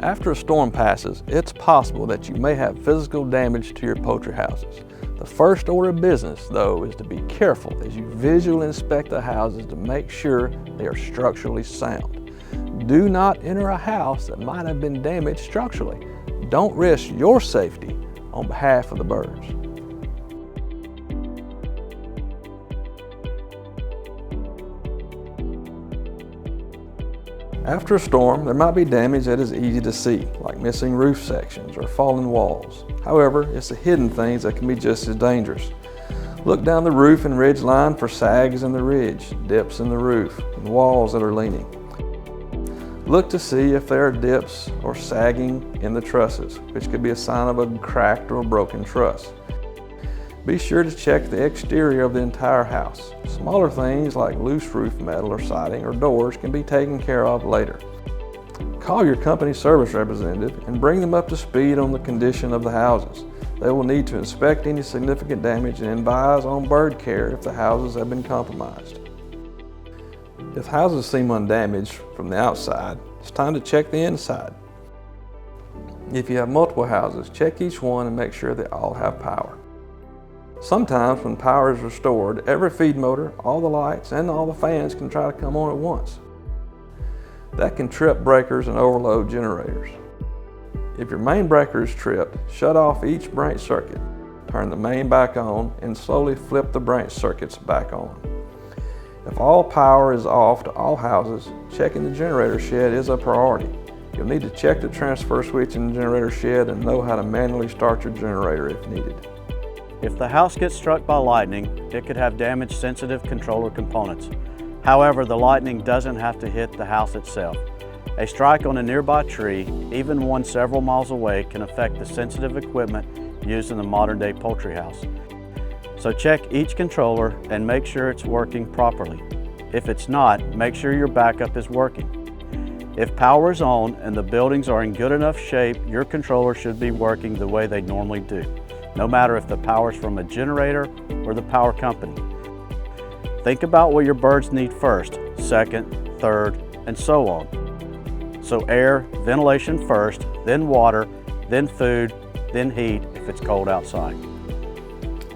After a storm passes, it's possible that you may have physical damage to your poultry houses. The first order of business, though, is to be careful as you visually inspect the houses to make sure they are structurally sound. Do not enter a house that might have been damaged structurally. Don't risk your safety on behalf of the birds. After a storm, there might be damage that is easy to see, like missing roof sections or fallen walls. However, it's the hidden things that can be just as dangerous. Look down the roof and ridge line for sags in the ridge, dips in the roof, and walls that are leaning. Look to see if there are dips or sagging in the trusses, which could be a sign of a cracked or broken truss. Be sure to check the exterior of the entire house. Smaller things like loose roof metal or siding or doors can be taken care of later. Call your company service representative and bring them up to speed on the condition of the houses. They will need to inspect any significant damage and advise on bird care if the houses have been compromised. If houses seem undamaged from the outside, it's time to check the inside. If you have multiple houses, check each one and make sure they all have power. Sometimes when power is restored, every feed motor, all the lights, and all the fans can try to come on at once. That can trip breakers and overload generators. If your main breaker is tripped, shut off each branch circuit, turn the main back on, and slowly flip the branch circuits back on. If all power is off to all houses, checking the generator shed is a priority. You'll need to check the transfer switch in the generator shed and know how to manually start your generator if needed. If the house gets struck by lightning, it could have damaged sensitive controller components. However, the lightning doesn't have to hit the house itself. A strike on a nearby tree, even one several miles away, can affect the sensitive equipment used in the modern-day poultry house. So check each controller and make sure it's working properly. If it's not, make sure your backup is working. If power is on and the buildings are in good enough shape, your controller should be working the way they normally do, no matter if the power is from a generator or the power company. Think about what your birds need first, second, third, and so on. So air, ventilation first, then water, then food, then heat if it's cold outside.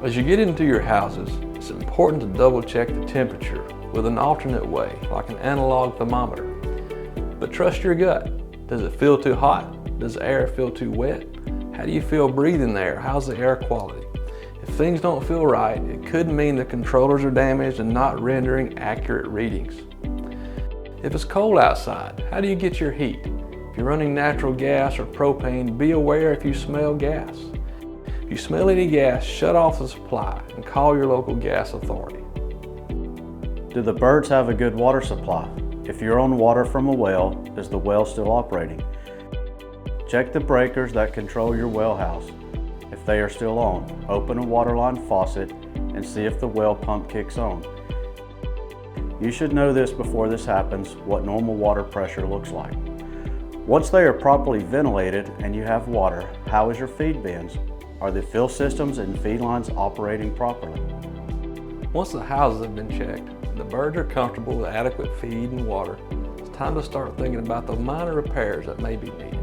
As you get into your houses, it's important to double check the temperature with an alternate way, like an analog thermometer. But trust your gut. Does it feel too hot? Does the air feel too wet? How do you feel breathing there? How's the air quality? If things don't feel right, it could mean the controllers are damaged and not rendering accurate readings. If it's cold outside, how do you get your heat? If you're running natural gas or propane, be aware if you smell gas. If you smell any gas, shut off the supply and call your local gas authority. Do the birds have a good water supply? If you're on water from a well, is the well still operating? Check the breakers that control your well house. If they are still on, open a waterline faucet and see if the well pump kicks on. You should know this before this happens, what normal water pressure looks like. Once they are properly ventilated and you have water, how is your feed bins? Are the fill systems and feed lines operating properly? Once the houses have been checked and the birds are comfortable with adequate feed and water, it's time to start thinking about the minor repairs that may be needed.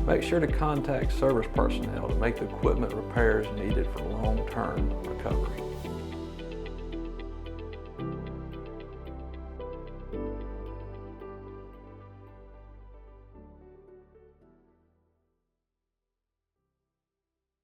Make sure to contact service personnel to make the equipment repairs needed for long-term recovery.